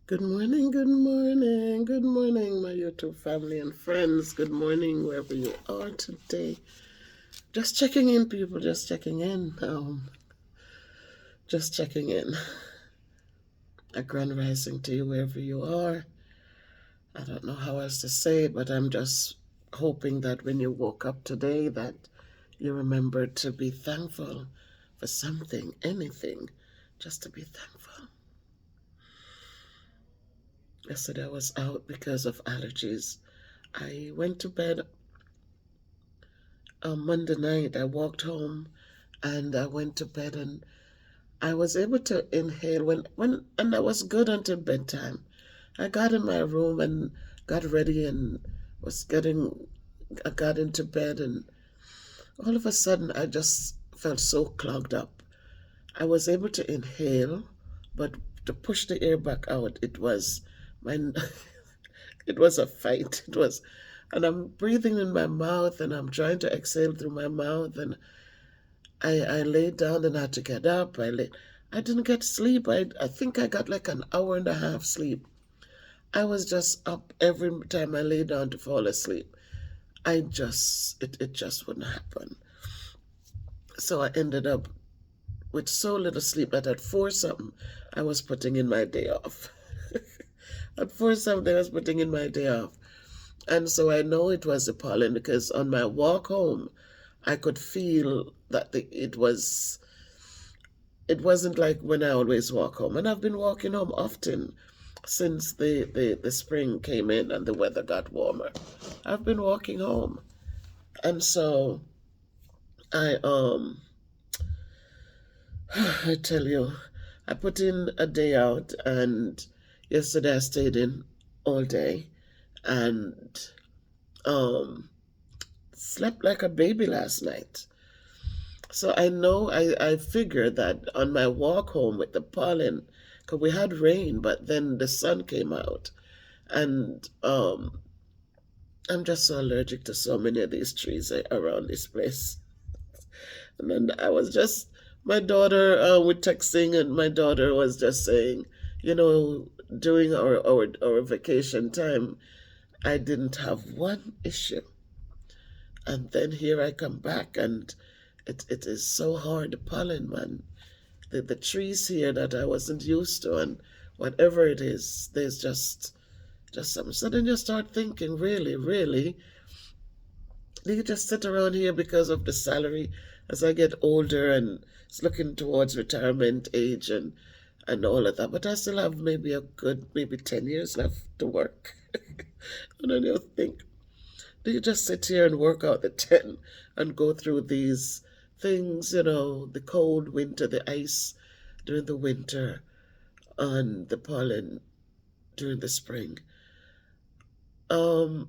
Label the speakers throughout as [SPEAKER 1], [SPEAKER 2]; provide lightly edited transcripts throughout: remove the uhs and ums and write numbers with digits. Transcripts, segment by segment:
[SPEAKER 1] Good morning, my YouTube family and friends. Good morning, wherever you are today. Just checking in, people, just checking in. Just checking in. A grand rising to you, wherever you are. I don't know how else to say it, but I'm just hoping that when you woke up today that you remember to be thankful for something, anything, just to be thankful. Yesterday I was out because of allergies. I went to bed on Monday night. I walked home and I went to bed and I was able to inhale and I was good until bedtime. I got in my room and got ready and I got into bed and all of a sudden I just felt so clogged up. I was able to inhale, but to push the air back out, my it was a fight. And I'm breathing in my mouth and I'm trying to exhale through my mouth and I laid down and had to get up. I didn't get sleep. I think I got like an hour and a half sleep. I was just up every time I lay down to fall asleep. It just wouldn't happen. So I ended up with so little sleep that at 4 something I was putting in my day off. At 4 something I was putting in my day off. And so I know it was the pollen because on my walk home I could feel that it wasn't like when I always walk home. And I've been walking home often since the spring came in and the weather got warmer. I've been walking home. And so I I tell you, I put in a day out and yesterday I stayed in all day and um slept like a baby last night. So I know I figured that on my walk home with the pollen, because we had rain, but then the sun came out. And I'm just so allergic to so many of these trees around this place. And then my daughter, we're texting, and my daughter was just saying, during our vacation time, I didn't have one issue. And then here I come back, and it is so hard, the pollen, man. The trees here that I wasn't used to, and whatever it is, there's just something. So then you start thinking, really, really, do you just sit around here because of the salary as I get older and it's looking towards retirement age and all of that? But I still have maybe a good, maybe 10 years left to work. And then you think, do you just sit here and work out the 10 and go through these things, the cold winter, the ice during the winter, and the pollen during the spring? Or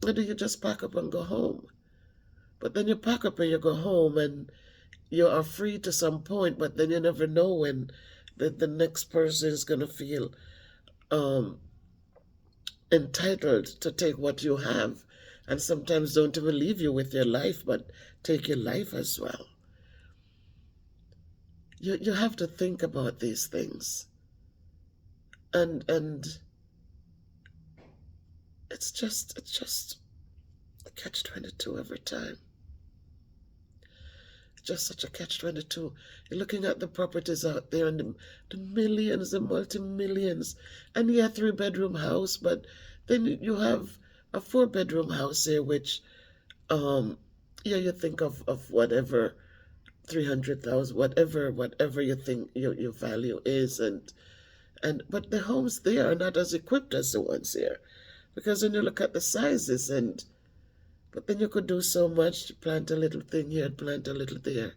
[SPEAKER 1] do you just pack up and go home? But then you pack up and you go home and you are free to some point, but then you never know when the next person is going to feel um, entitled to take what you have, and sometimes don't even leave you with your life, but take your life as well. You have to think about these things, and it's just a catch-22 every time. Just such a catch-22. You're looking at the properties out there and the millions, the multi-millions, and yeah, 3-bedroom house, but then you have a 4-bedroom house here, which, yeah, you think of whatever, 300,000, whatever you think your value is, but the homes there are not as equipped as the ones here, because when you look at the sizes but then you could do so much, plant a little thing here, plant a little there.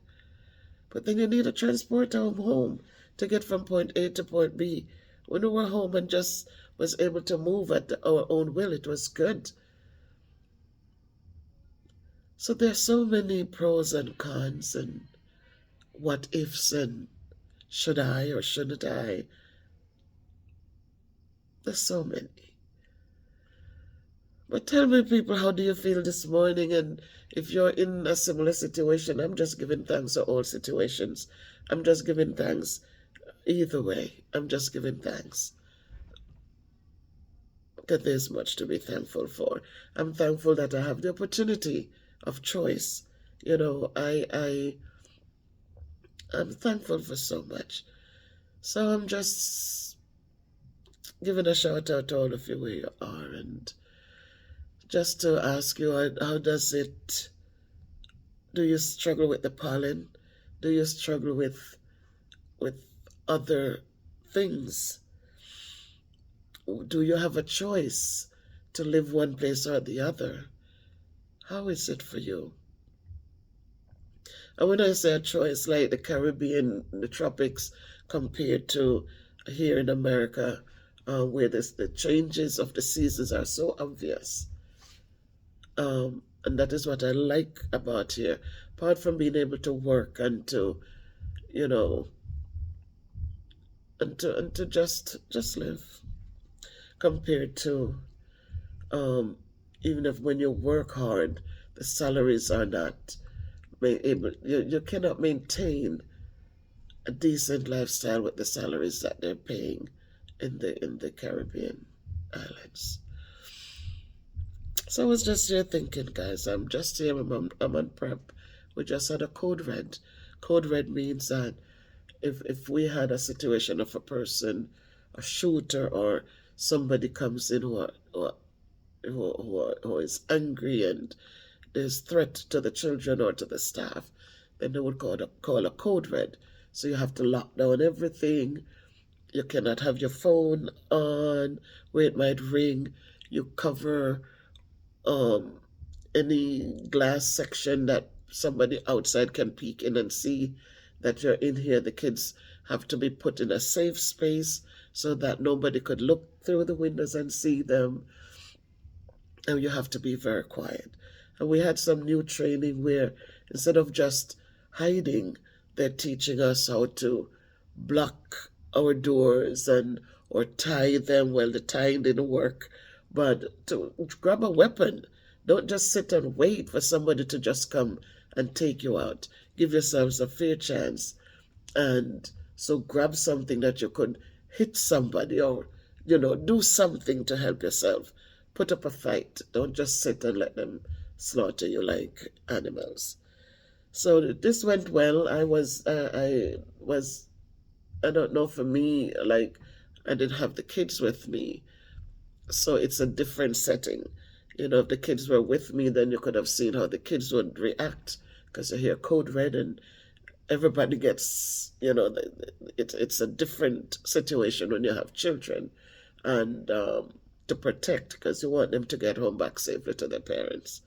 [SPEAKER 1] But then you need a transport home to get from point A to point B. When we were home and just was able to move at our own will, it was good. So there's so many pros and cons and what ifs and should I or shouldn't I? There's so many. But tell me, people, how do you feel this morning? And if you're in a similar situation, I'm just giving thanks for all situations. I'm just giving thanks either way. I'm just giving thanks. that there's much to be thankful for. I'm thankful that I have the opportunity of choice. You know, I'm thankful for so much. So I'm just giving a shout out to all of you where you are, and just to ask you, how does it, do you struggle with the pollen? Do you struggle with other things? Do you have a choice to live one place or the other? How is it for you? And when I say a choice, like the Caribbean, the tropics, compared to here in America, where the changes of the seasons are so obvious. And that is what I like about here. Apart from being able to work and to, you know, and to just live, compared to even if when you work hard, the salaries are not able. You cannot maintain a decent lifestyle with the salaries that they're paying in the Caribbean islands. So I was just here thinking, guys, I'm just here, I'm on prep. We just had a code red. Code red means that if we had a situation of a person, a shooter, or somebody comes in who is angry and there's threat to the children or to the staff, then they would call a code red. So you have to lock down everything. You cannot have your phone on where it might ring. You cover any glass section that somebody outside can peek in and see that you're in here. The kids have to be put in a safe space so that nobody could look through the windows and see them. And you have to be very quiet. And we had some new training where instead of just hiding, they're teaching us how to block our doors or tie them. Well, the tying didn't work, but to grab a weapon. Don't just sit and wait for somebody to just come and take you out. Give yourselves a fair chance. And so grab something that you could hit somebody or, do something to help yourself. Put up a fight. Don't just sit and let them slaughter you like animals. So this went well. I don't know, for me, like, I didn't have the kids with me. So it's a different setting. If the kids were with me, then you could have seen how the kids would react, because you hear code red and everybody gets, it's a different situation when you have children, and to protect, because you want them to get home back safely to their parents.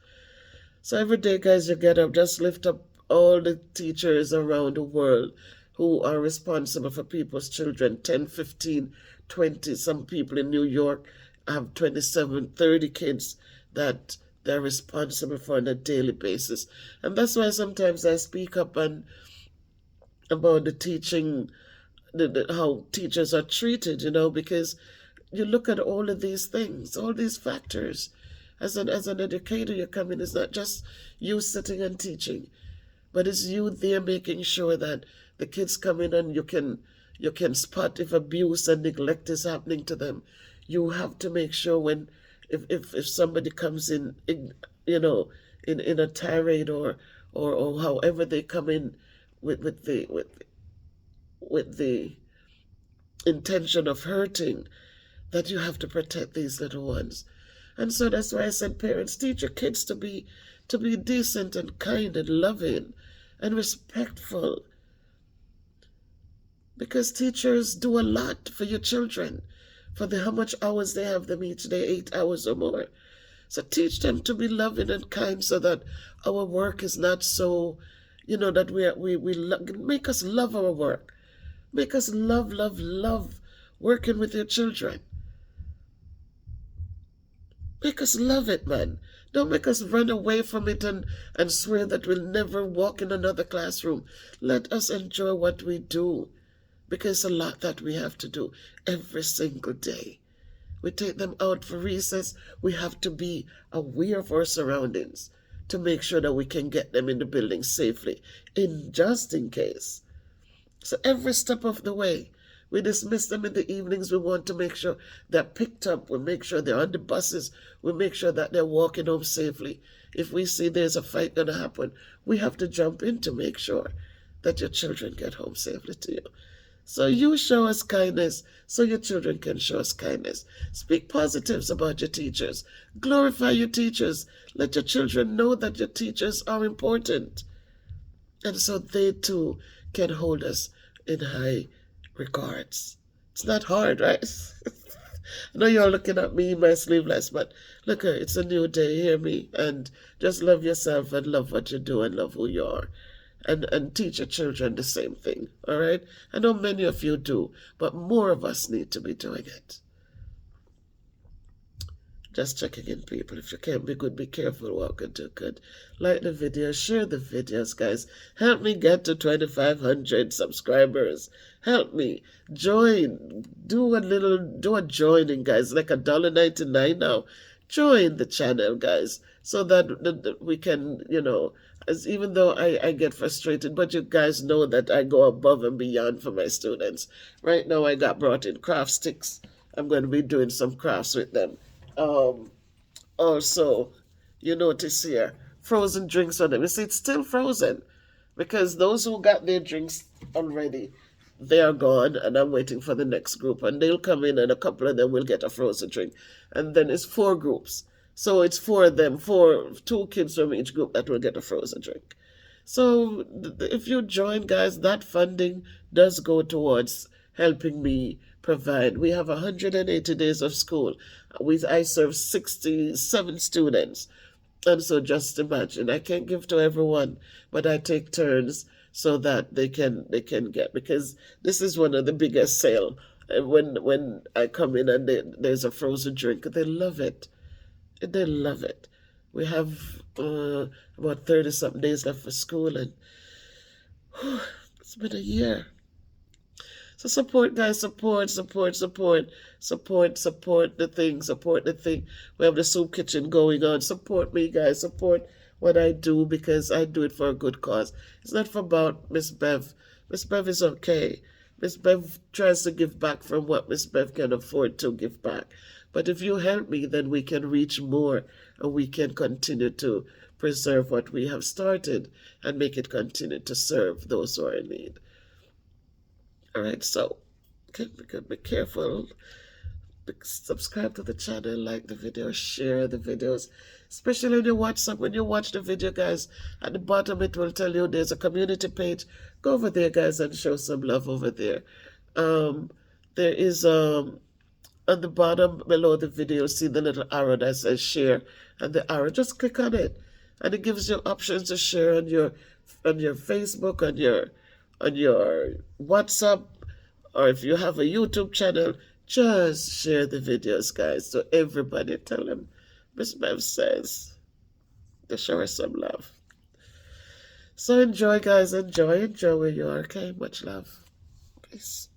[SPEAKER 1] So every day, guys, you get up, just lift up all the teachers around the world who are responsible for people's children, 10, 15, 20. Some people in New York have 27, 30 kids that they're responsible for on a daily basis. And that's why sometimes I speak up about the teaching, how teachers are treated, because you look at all of these things, all these factors. As an educator, you come in, it's not just you sitting and teaching, but it's you there making sure that the kids come in and you can spot if abuse and neglect is happening to them. You have to make sure if somebody comes in, in a tirade or however they come in with the intention of hurting, that you have to protect these little ones. And so that's why I said, parents, teach your kids to be decent and kind and loving and respectful. Because teachers do a lot for your children, for how much hours they have them each day, 8 hours or more. So teach them to be loving and kind, so that our work is not so, that we make us love our work. Make us love working with your children. Make us love it, man. Don't make us run away from it and swear that we'll never walk in another classroom. Let us enjoy what we do, because it's a lot that we have to do every single day. We take them out for recess. We have to be aware of our surroundings to make sure that we can get them in the building safely, just in case. So every step of the way, We dismiss them in the evenings. We want to make sure they're picked up. We make sure they're on the buses. We make sure that they're walking home safely. If we see there's a fight going to happen, we have to jump in to make sure that your children get home safely to you. So you show us kindness so your children can show us kindness. Speak positives about your teachers. Glorify your teachers. Let your children know that your teachers are important. And so they too can hold us in high regards. It's not hard, right? I know you're looking at me in my sleeveless, but look, it's a new day. Hear me, and just love yourself and love what you do and love who you are. And teach your children the same thing, all right? I know many of you do, but more of us need to be doing it. Just checking in, people. If you can't be good, be careful. Walk and do good. Like the video, share the videos, guys. Help me get to 2,500 subscribers. Help me. Join. Do a joining, guys. Like $1.99 now. Join the channel, guys, so that we can, as even though I get frustrated, but you guys know that I go above and beyond for my students. Right now, I got brought in craft sticks. I'm going to be doing some crafts with them. Also, you notice here, frozen drinks on them. You see, it's still frozen because those who got their drinks already, they are gone, and I'm waiting for the next group, and they'll come in, and a couple of them will get a frozen drink, and then it's 4 groups. So it's 4 of them, 2 kids from each group that will get a frozen drink. So if you join, guys, that funding does go towards helping me provide. We have 180 days of school. I serve 67 students. And so just imagine, I can't give to everyone, but I take turns so that they can get, because this is one of the biggest sale. When I come in and there's a frozen drink, they love it. They love it. We have about 30-something days left for school, and it's been a year. So support, guys, support the thing. We have the soup kitchen going on. Support me, guys. Support what I do, because I do it for a good cause. It's not for about Miss Bev. Miss Bev is okay. Miss Bev tries to give back from what Miss Bev can afford to give back. But if you help me, then we can reach more, and we can continue to preserve what we have started and make it continue to serve those who are in need. All right, so be careful. Subscribe to the channel, like the video, share the videos, especially when you watch the video, guys. At the bottom, it will tell you there's a community page. Go over there, guys, and show some love over there. There is on the bottom below the video, see the little arrow that says share, and the arrow, just click on it, and it gives you options to share on your Facebook, on your WhatsApp, or if you have a YouTube channel, just share the videos, guys, so everybody. Tell them Miss Bev says to show her some love. So enjoy, guys. Enjoy where you are, okay? Much love. Peace.